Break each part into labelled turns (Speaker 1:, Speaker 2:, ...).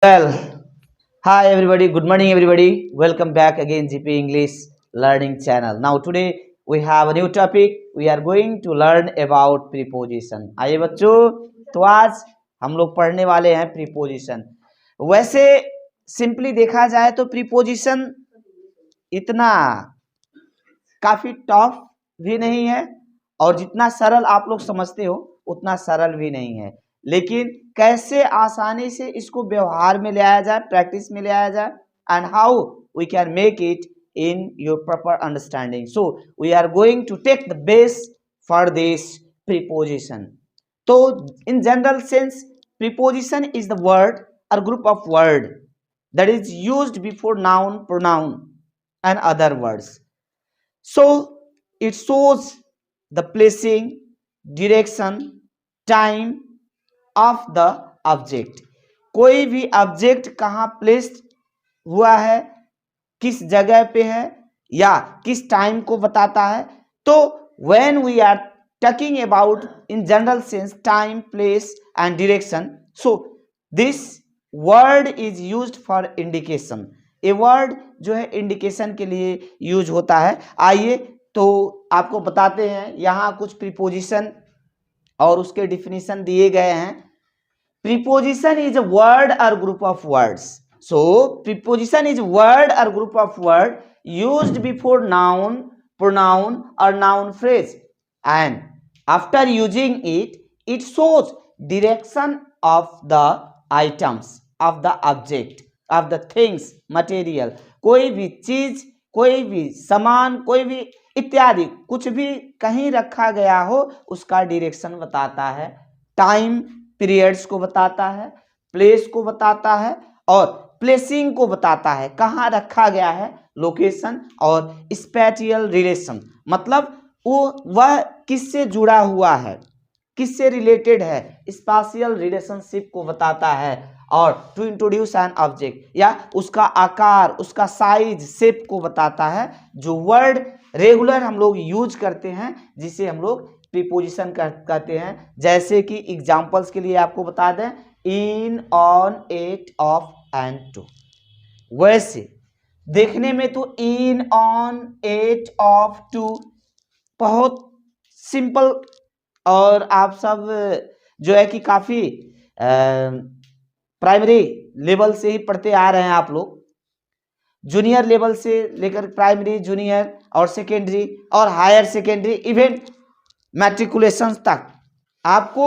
Speaker 1: Well, hi everybody, good morning everybody. Welcome back again GP English Learning Channel. Now today we have a new topic. We are going to learn about preposition. आइए बच्चों, तो आज हम लोग पढ़ने वाले हैं preposition. वैसे सिंपली देखा जाए तो preposition इतना काफी टफ भी नहीं है और जितना सरल आप लोग समझते हो उतना सरल भी नहीं है, लेकिन कैसे आसानी से इसको व्यवहार में ले आया जाए, प्रैक्टिस में ले आया जाए, and how we can make it in your proper understanding. So we are going to take the base for this preposition. तो in general sense preposition is the word और group of word that is used before noun, pronoun and other words. So it shows the placing, direction, time of the object. कोई भी object कहाँ placed हुआ है, किस जगह पे है या किस टाइम को बताता है. तो when we are talking about in general sense time, place and direction, so this word is used for indication. A word जो है इंडिकेशन के लिए यूज होता है. आइए तो आपको बताते हैं, यहाँ कुछ प्रीपोजिशन और उसके डिफिनीशन दिए गए हैं. प्रीपोजिशन इज अ वर्ड और group of words. So preposition is word और group of word used before noun, pronoun और noun phrase, and after using it shows direction of the items, of the object, of the things, material. कोई भी चीज, कोई भी सामान, कोई भी इत्यादि कुछ भी कहीं रखा गया हो उसका डायरेक्शन बताता है. टाइम पीरियड्स को बताता है, प्लेस को बताता है और प्लेसिंग को बताता है, कहाँ रखा गया है, लोकेशन. और स्पैटियल रिलेशन मतलब वह किससे जुड़ा हुआ है, किससे रिलेटेड है, स्पाशियल रिलेशनशिप को बताता है. और टू इंट्रोड्यूस एन ऑब्जेक्ट या उसका आकार, उसका साइज, शेप को बताता है. जो वर्ड रेगुलर हम लोग यूज करते हैं जिसे हम लोग प्रीपोजिशन कहते हैं. जैसे कि एग्जांपल्स के लिए आपको बता दें, in, on, at, of and to. वैसे देखने में तो in, on, at, of, to बहुत सिंपल और आप सब जो है कि काफी प्राइमरी लेवल से ही पढ़ते आ रहे हैं आप लोग. जूनियर लेवल से लेकर प्राइमरी, जूनियर और सेकेंडरी और हायर सेकेंडरी, इवन मैट्रिकुलेशन तक आपको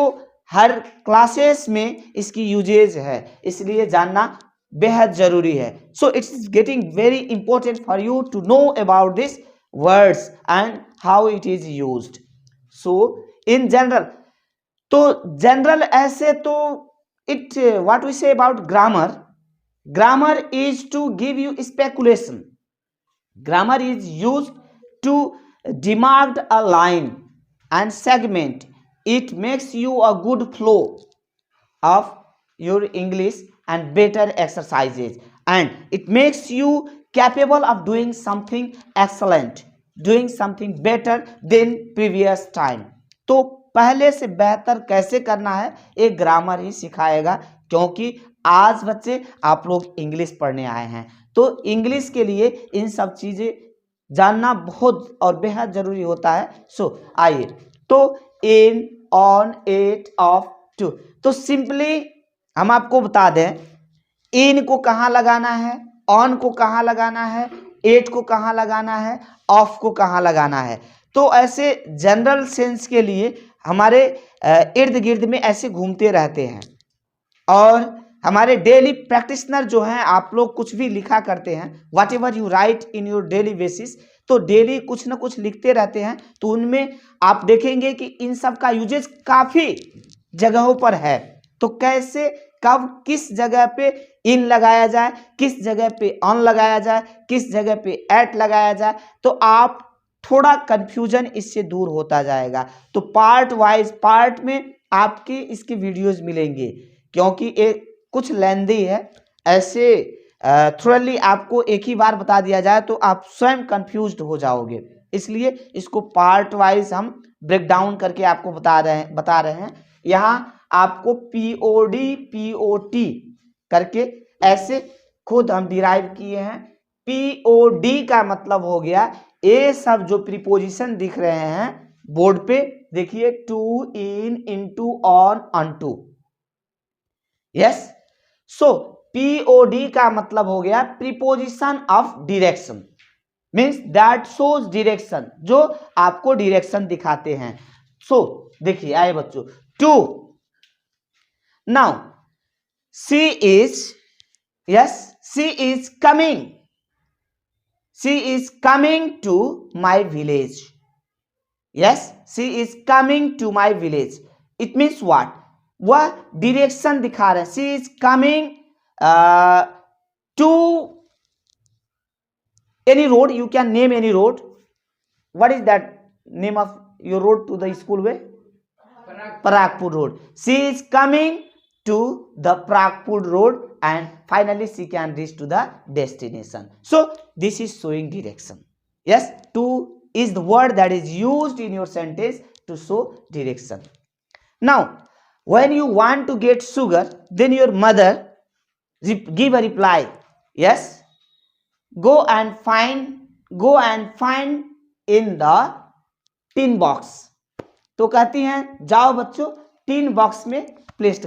Speaker 1: हर क्लासेस में इसकी यूजेज है, इसलिए जानना बेहद जरूरी है. So it's getting very important for you to know about this words and how it is used. So in general, तो जनरल ऐसे तो it what we say about grammar is to give you speculation. Grammar is used to demark a line and segment. It makes you a good flow of your English and better exercises, and it makes you capable of doing something excellent, doing something better than previous time. तो पहले से बेहतर कैसे करना है एक grammar ही सिखाएगा, क्योंकि आज बच्चे आप लोग इंग्लिश पढ़ने आए हैं तो इंग्लिश के लिए इन सब चीजें जानना बहुत और बेहद जरूरी होता है. सो आइए तो in, on, at, of, to. तो सिंपली हम आपको बता दें, इन को कहाँ लगाना है, ऑन को कहाँ लगाना है, एट को कहाँ लगाना है, ऑफ को कहाँ लगाना है. तो ऐसे जनरल सेंस के लिए हमारे इर्द गिर्द में ऐसे घूमते रहते हैं. और हमारे डेली प्रैक्टिशनर जो हैं, आप लोग कुछ भी लिखा करते हैं, what ever you right in your daily basis, तो डेली कुछ ना कुछ लिखते रहते हैं. तो उनमें आप देखेंगे कि इन सब का यूजेज काफी जगहों पर है. तो कैसे, कब, किस जगह पे इन लगाया जाए, किस जगह पे ऑन लगाया जाए, किस जगह पे एट लगाया जाए, तो आप थोड़ा कंफ्यूजन इससे दूर होता जाएगा. तो पार्ट वाइज पार्ट में आपके इसके वीडियोस मिलेंगे, क्योंकि एक कुछ लेंदी है. ऐसे थोड़ली आपको एक ही बार बता दिया जाए तो आप स्वयं कंफ्यूज्ड हो जाओगे, इसलिए इसको पार्ट वाइज हम ब्रेक डाउन करके आपको बता रहे हैं. यहाँ आपको POD POT करके ऐसे खुद हम डिराइव किए हैं। POD का मतलब हो गया, ये सब जो प्रीपोजिशन दिख रहे हैं बोर्ड पे देखिए, to, in, into, on, onto. Yes, so POD का मतलब हो गया preposition of direction, means that shows direction, जो आपको डायरेक्शन दिखाते हैं। सो देखिए आए बच्चों, to, now she is, yes, she is coming, she is coming to my village. Yes, she is coming to my village, it means what, वह direction दिखा रहे हैं। She is coming to any road, you can name any road. What is that name of your road to the school way? Pragpur road. She is coming to the Pragpur road and finally she can reach to the destination. So this is showing direction. Yes, to is the word that is used in your sentence to show direction. Now when you want to get sugar, then your mother give a reply, yes, go and find in the tin box. तो कहती हैं जाओ बच्चों, tin box में place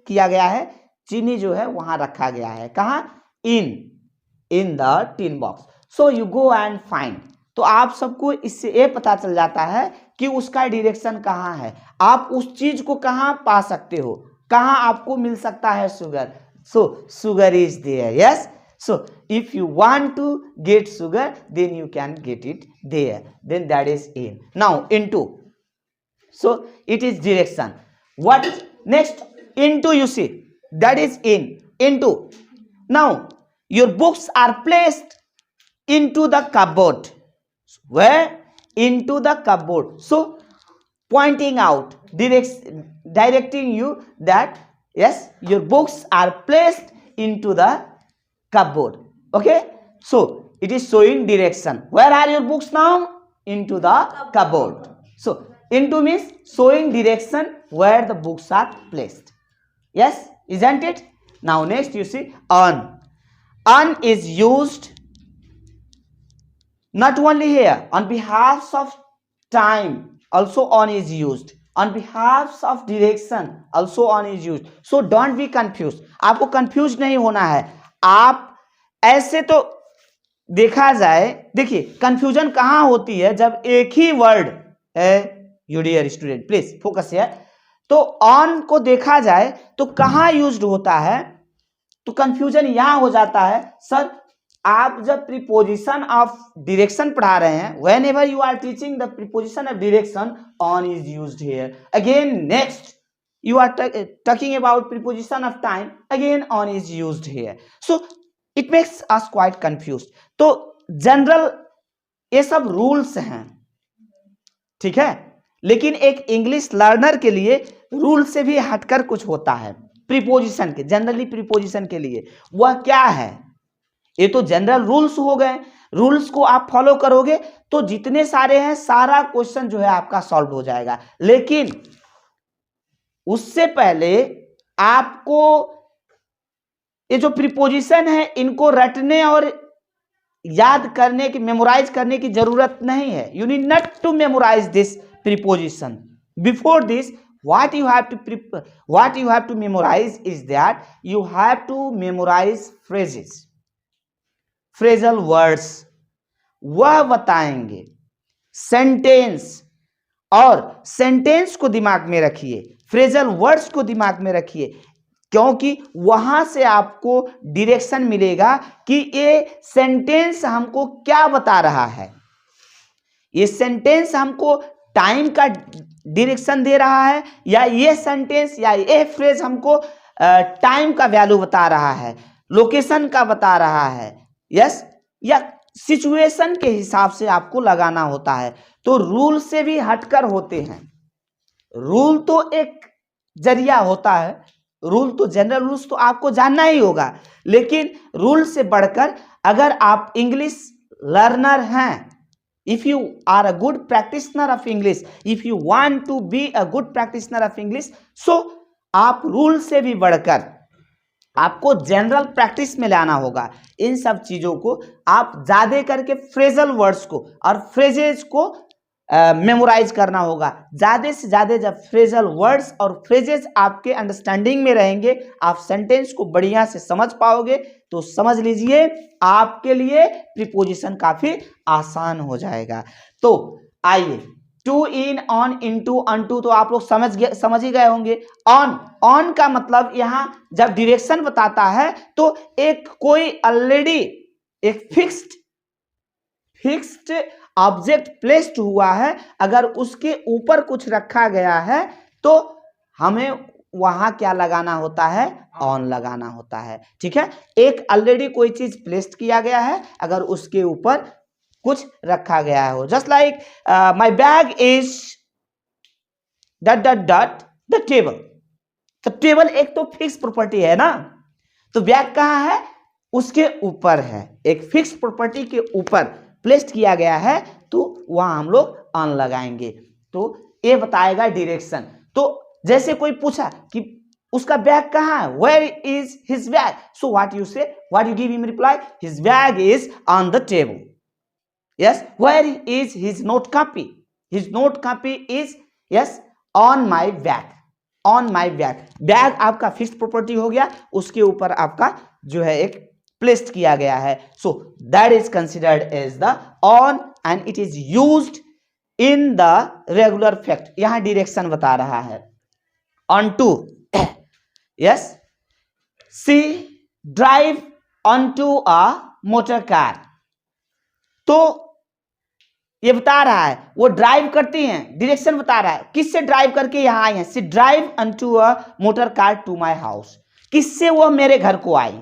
Speaker 1: किया गया है, चीनी जो है वहां रखा गया है। कहाँ? In the tin box. So you go and find, तो आप सबको इससे ये पता चल जाता है कि उसका डायरेक्शन कहाँ है, आप उस चीज को कहाँ पा सकते हो, कहाँ आपको मिल सकता है sugar. So sugar is there, yes. So if you want to get sugar, then you can get it there, then that is in. Now into, so it is direction. What next? Into, you see, that is into. Now your books are placed into the cupboard. Where? Into the cupboard. So pointing out, directing you that yes, your books are placed into the cupboard. Okay, so it is showing direction. Where are your books now? Into the cupboard. So into means showing direction where the books are placed. Yes, isn't it? Now next you see on. On is used not only here, on behalf of time also on is used, on behalf of direction also on is used. So don't be confused. आपको confused नहीं होना है। आप ऐसे तो देखा जाए, देखिए कंफ्यूजन कहां होती है, जब एक ही वर्ड है, you dear student please focus है, तो ऑन को देखा जाए तो कहां यूज्ड होता है, तो कंफ्यूजन यहां हो जाता है। सर आप जब प्रीपोजिशन ऑफ डायरेक्शन पढ़ा रहे हैं, whenever you are teaching the preposition of direction, on is used here. Again next you are talking about preposition of time, again on is used here. So it makes us quite confused. तो general ये सब rules हैं, ठीक है, लेकिन एक English learner के लिए रूल से भी हटकर कुछ होता है प्रीपोजिशन के, जनरली प्रीपोजिशन के लिए। वह क्या है? ये तो जनरल रूल्स हो गए, रूल्स को आप फॉलो करोगे तो जितने सारे हैं सारा क्वेश्चन जो है आपका सॉल्व हो जाएगा। लेकिन उससे पहले आपको ये जो प्रीपोजिशन है इनको रटने और याद करने की, मेमोराइज करने की जरूरत नहीं है। You need not to memorize this preposition. Before this what you have to memorize is that you have to memorize phrases, phrasal words, वह बताएंगे। सेंटेंस, और सेंटेंस को दिमाग में रखिए, फ्रेजल वर्ड्स को दिमाग में रखिए, क्योंकि वहां से आपको डायरेक्शन मिलेगा कि ये सेंटेंस हमको क्या बता रहा है। ये सेंटेंस हमको टाइम का डायरेक्शन दे रहा है, या ये सेंटेंस या ये फ्रेज हमको टाइम का वैल्यू बता रहा है, लोकेशन का बता रहा है, यस, या सिचुएशन के हिसाब से आपको लगाना होता है। तो रूल से भी हटकर होते हैं। रूल तो एक जरिया होता है, रूल तो जनरल रूल्स तो आपको जानना ही होगा, लेकिन रूल से बढ़कर अगर आप इंग्लिश लर्नर हैं, if you are a good practitioner of English, if you want to be a good practitioner of English, so आप रूल से भी बढ़कर आपको जनरल प्रैक्टिस में लाना होगा इन सब चीजों को। आप ज्यादा करके फ्रेजल वर्ड्स को और फ्रेजेस को मेमोराइज करना होगा। ज्यादा से ज्यादा जब फ्रेजल वर्ड्स और फ्रेजेस आपके अंडरस्टैंडिंग में रहेंगे, आप सेंटेंस को बढ़िया से समझ पाओगे, तो समझ लीजिए आपके लिए प्रीपोजिशन काफी आसान हो जाएगा। तो आइए, to, in, on, into, unto तो आप लोग समझ ही गए होंगे। ऑन का मतलब यहां जब डायरेक्शन बताता है तो एक कोई ऑलरेडी एक फिक्स्ड ऑब्जेक्ट प्लेस्ड हुआ है, अगर उसके ऊपर कुछ रखा गया है तो हमें वहां क्या लगाना होता है, ऑन लगाना होता है। ठीक है, एक ऑलरेडी कोई चीज प्लेस्ड किया गया है, अगर उसके ऊपर कुछ रखा गया हो, just like my bag is the table. तो टेबल एक तो फिक्स प्रॉपर्टी है ना, तो बैग कहाँ है, उसके ऊपर है, एक फिक्स प्रॉपर्टी के ऊपर प्लेस्ड किया गया है, तो वहां हम लोग ऑन लगाएंगे। तो ये बताएगा डायरेक्शन। तो जैसे कोई पूछा कि उसका बैग कहाँ है, where is his bag, so what you say, what you give him reply, his bag is on the table. Yes, where is his note copy? His note copy is yes on my bag. On my bag. Bag आपका fixed property हो गया, उसके ऊपर आपका जो है एक placed किया गया है। So that is considered as the on and it is used in the regular fact. यहां डायरेक्शन बता रहा है। Onto, yes, see drive onto a motor car. तो ये बता रहा है वो ड्राइव करती हैं, डायरेक्शन बता रहा है किससे ड्राइव करके यहां आई हैं। She drive unto a motor car to my house. किससे वो मेरे घर को आई,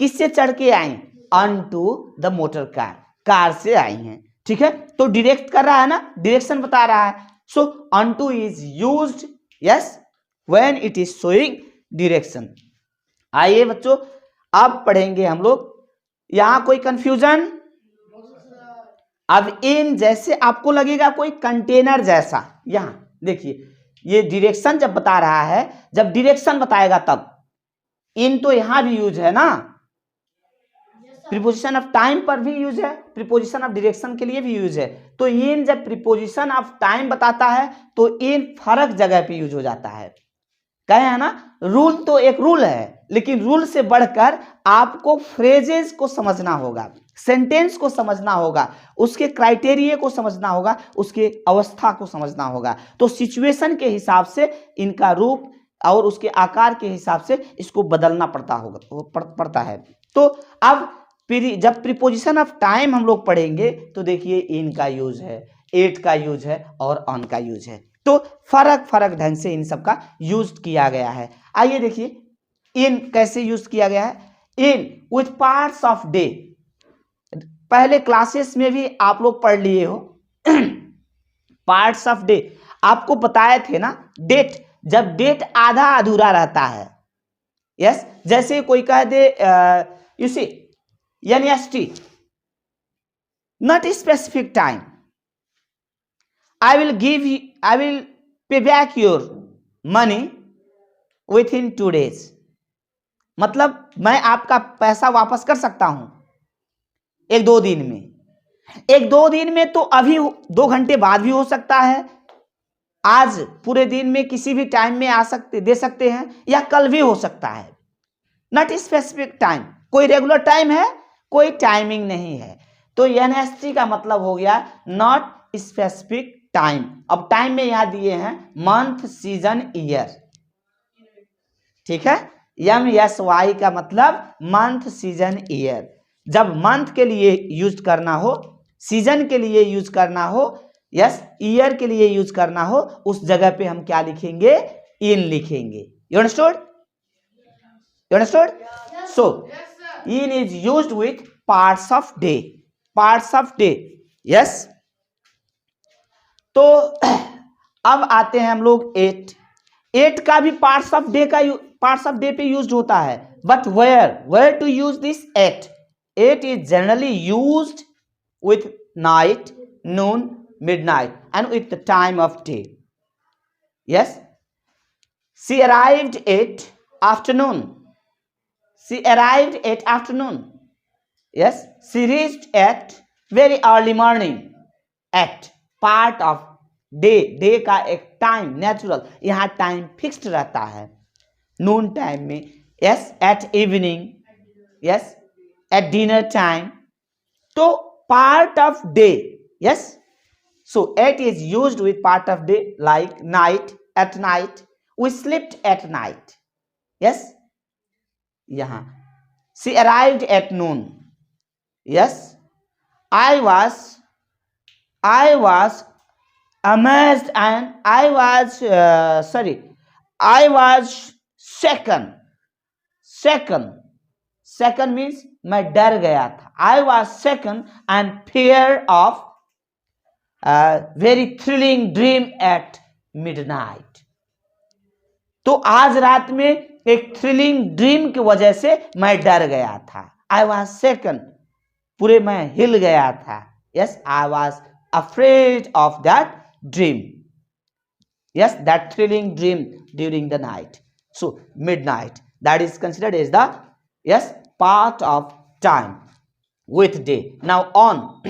Speaker 1: किससे चढ़ के आई, unto the motor car, car से आई हैं। ठीक है, तो डायरेक्ट कर रहा है ना, डायरेक्शन बता रहा है। So unto is used yes when it is showing direction. आइए बच्चों, अब पढ़ेंगे हम लोग। यहां कोई कंफ्यूजन? अब इन जैसे आपको लगेगा कोई कंटेनर जैसा, यहां देखिए ये डायरेक्शन जब बता रहा है, जब डायरेक्शन बताएगा तब। इन तो यहां भी यूज है ना, प्रीपोजिशन ऑफ टाइम पर भी यूज है, प्रीपोजिशन ऑफ डायरेक्शन के लिए भी यूज है। तो इन जब प्रीपोजिशन ऑफ टाइम बताता है तो इन फर्क जगह पे यूज हो जाता है। कहे है ना, रूल तो एक रूल है, लेकिन रूल से बढ़कर आपको फ्रेजेस को समझना होगा, सेंटेंस को समझना होगा, उसके क्राइटेरिया को समझना होगा, उसके अवस्था को समझना होगा। तो सिचुएशन के हिसाब से इनका रूप और उसके आकार के हिसाब से इसको बदलना पड़ता है। तो अब जब प्रीपोजिशन ऑफ टाइम हम लोग पढ़ेंगे तो देखिए इन का यूज है, एट का यूज है और ऑन का यूज है। तो फर्क ढंग से इन सब का यूज किया गया है। आइए देखिए इन कैसे यूज किया गया है। In with parts of day, पहले क्लासेस में भी आप लोग पढ़ लिए हो। पार्ट्स ऑफ डे आपको बताए थे ना, डेट, जब डेट आधा अधूरा रहता है, यस, जैसे कोई कह दे you see NST, not a specific time, I will pay back your money within 2 days। मतलब मैं आपका पैसा वापस कर सकता हूं 1-2 दिन में। 1-2 दिन में तो अभी 2 घंटे बाद भी हो सकता है, आज पूरे दिन में किसी भी टाइम में दे सकते हैं, या कल भी हो सकता है। नॉट स्पेसिफिक टाइम, कोई रेगुलर टाइम है, कोई टाइमिंग नहीं है। तो NST का मतलब हो गया नॉट स्पेसिफिक टाइम। अब टाइम में यहां दिए हैं मंथ, सीजन, ईयर। ठीक है, MSY का मतलब मंथ, सीजन, ईयर। जब मंथ के लिए यूज करना हो, सीजन के लिए यूज करना हो, यस, ईयर के लिए यूज करना हो, उस जगह पे हम क्या लिखेंगे, इन लिखेंगे। You understood? You understood? Yes, so yes, in is used with parts of day, parts of day, yes। तो अब आते हैं हम लोग 8 का भी पार्ट्स ऑफ डे पे यूज्ड होता है, but where to use this 8 is generally used with night, noon, midnight and with the time of day. Yes, she arrived at afternoon, She arrived at afternoon. Yes, she reached at very early morning. At part of day, day का एक time natural, यहाँ time fixed रहता है noon time में. Yes, at evening. Yes, at dinner time. तो part of day. Yes, so at is used with part of day like night. At night we slept at night. Yes, यहाँ she arrived at noon. Yes, I was amazed and I was second means मैं डर गया था. I was second and fear of very thrilling dream at midnight. तो आज रात में एक थ्रिलिंग ड्रीम की वजह से मैं डर गया था. I was second, पूरे मैं हिल गया था. Yes, I was afraid of that dream. Yes, that thrilling dream during the night. So midnight, that is considered as the, yes, part of time with day. Now on.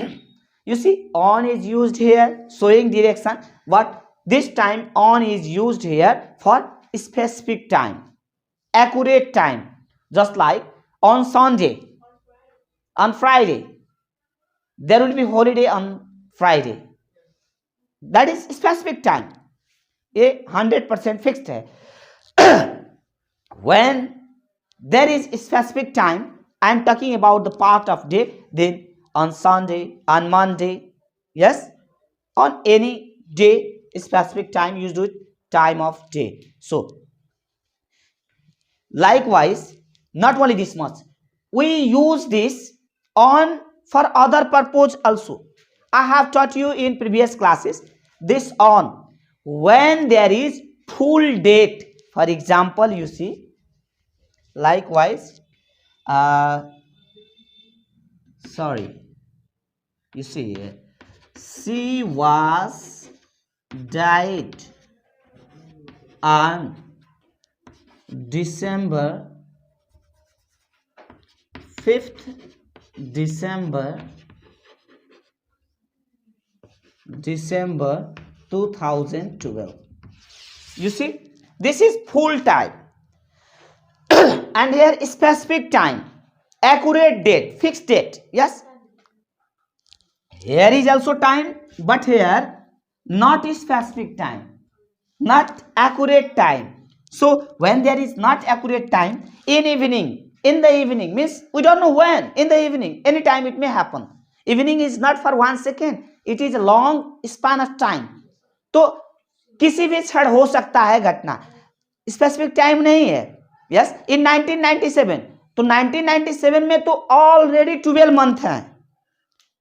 Speaker 1: You see, on is used here showing direction, but this time on is used here for specific time, accurate time. Just like on Sunday, on Friday, there will be holiday on Friday. That is specific time. ये 100% fixed है. When there is specific time, I am talking about the part of day, then on Sunday, on Monday, yes, on any day, specific time used with time of day. So likewise, not only this much, we use this on for other purpose also. I have taught you in previous classes this on when there is full date. For example, you see, likewise, you see, she was died on December 5th, December 2012. You see, this is full time. And here specific time, accurate date, fixed date. Yes, here is also time, but here not specific time, not accurate time. So when there is not accurate time, in the evening means we don't know when. In the evening, anytime it may happen. Evening is not for 1 second, it is a long span of time. तो किसी भी क्षण हो सकता है घटना, specific time नहीं है. यस, इन 1997, तो 1997 में तो ऑलरेडी 12 मंथ हैं.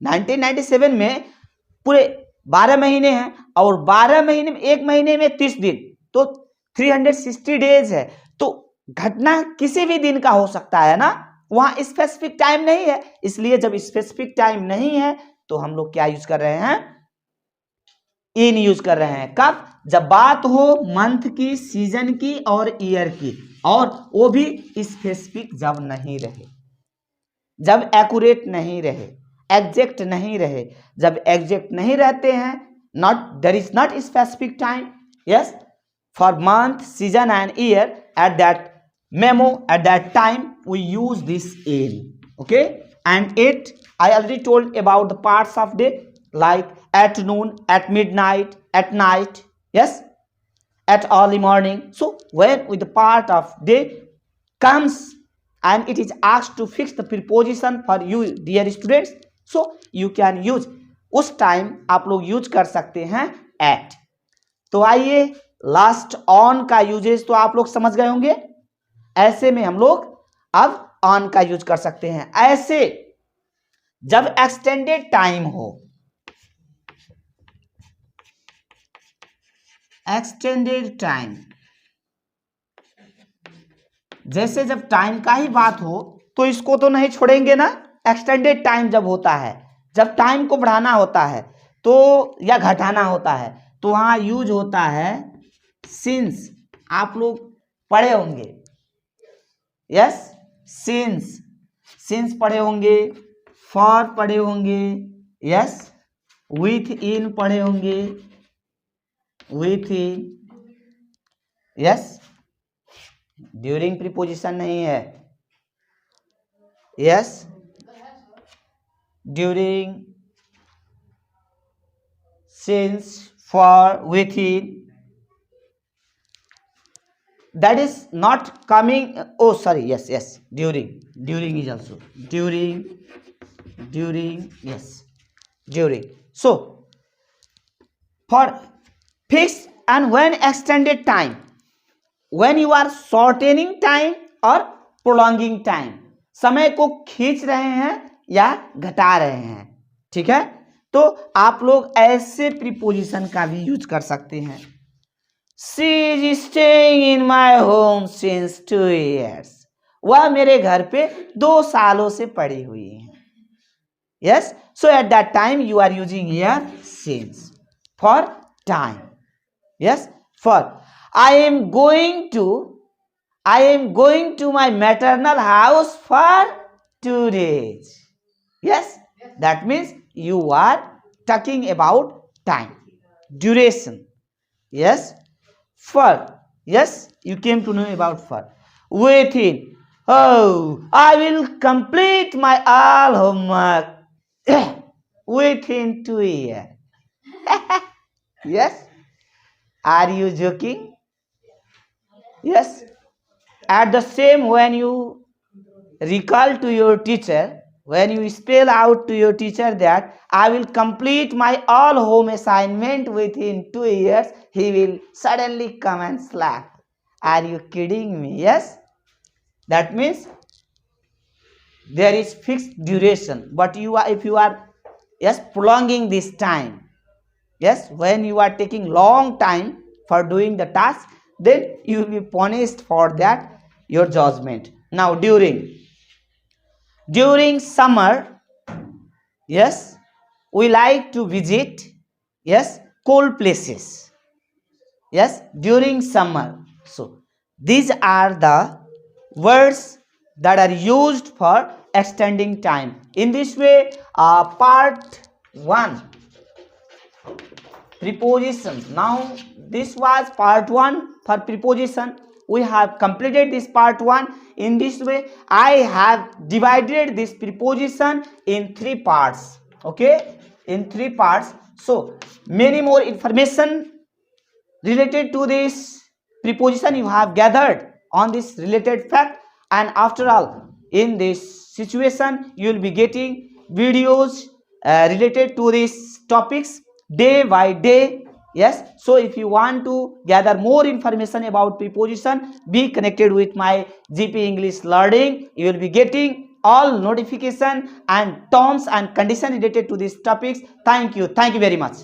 Speaker 1: 1997 में पूरे 12 महीने हैं, और 12 महीने में एक महीने में 30 दिन, तो 360 डेज है. तो घटना किसी भी दिन का हो सकता है ना, वहां स्पेसिफिक टाइम नहीं है. इसलिए जब स्पेसिफिक टाइम नहीं है तो हम लोग क्या यूज कर रहे हैं, इन यूज कर रहे हैं. कब? जब बात हो मंथ की, सीजन की और ईयर की, और वो भी स्पेसिफिक जब नहीं रहे, जब एक्यूरेट नहीं रहे, एग्जैक्ट नहीं रहे. जब एग्जैक्ट नहीं रहते हैं, not, there is not specific time. Yes, for month, season and year, at that memo, at that time we use this in. Okay, and it, I already told about the parts of day, like at noon, at midnight, at night, yes, at early morning. So when with the part of day comes and it is asked to fix the preposition for you dear students, so you can use, उस time आप लोग use कर सकते हैं at. तो आइए, last on का uses तो आप लोग समझ गए होंगे. ऐसे में हम लोग अब ऑन का यूज कर सकते हैं. ऐसे जब एक्सटेंडेड टाइम हो, एक्सटेंडेड टाइम, जैसे जब टाइम का ही बात हो तो इसको तो नहीं छोड़ेंगे ना. एक्सटेंडेड टाइम जब होता है, जब टाइम को बढ़ाना होता है तो या घटाना होता है, तो वहां यूज होता है सिंस. आप लोग पढ़े होंगे. यस, सिंस पढ़े होंगे, फॉर पढ़े होंगे, यस, विथ इन पढ़े होंगे, with in, yes, during preposition नहीं है, yes, during, since, for, with in, that is not coming, oh sorry, yes, during is also during, yes, during. So for fixed and when extended time, when you are shortening time or prolonging time, समय को खींच रहे हैं या घटा रहे हैं, ठीक है, तो आप लोग ऐसे प्रीपोजिशन का भी यूज कर सकते हैं. She is staying in my home since 2 years. वह मेरे घर पे 2 सालों से पड़ी हुई है. Yes, so at that time you are using here since for time. Yes, for I am going to my maternal house for 2 days. Yes, that means you are talking about time, duration. Yes. For, yes, you came to know about for. Within, oh, I will complete my all homework within 2 years. Yes, are you joking? Yes, at the same, when you recall to your teacher, when you spell out to your teacher that I will complete my all home assignment within 2 years, he will suddenly come and slap. Are you kidding me? Yes, that means there is fixed duration, but if you are, yes, prolonging this time, yes, when you are taking long time for doing the task, then you will be punished for that, your judgment. Now during summer, yes, we like to visit, yes, cold places. Yes, during summer. So these are the words that are used for extending time. In this way, part 1, preposition. Now this was part 1 for preposition. We have completed this part 1. In this way, I have divided this preposition in 3 parts. Okay, in 3 parts. So many more information related to this preposition you have gathered on this related fact, and after all, in this situation you will be getting videos related to these topics day by day. Yes, so if you want to gather more information about preposition, be connected with my GP English Learning. You will be getting all notification and terms and conditions related to these topics. Thank you very much.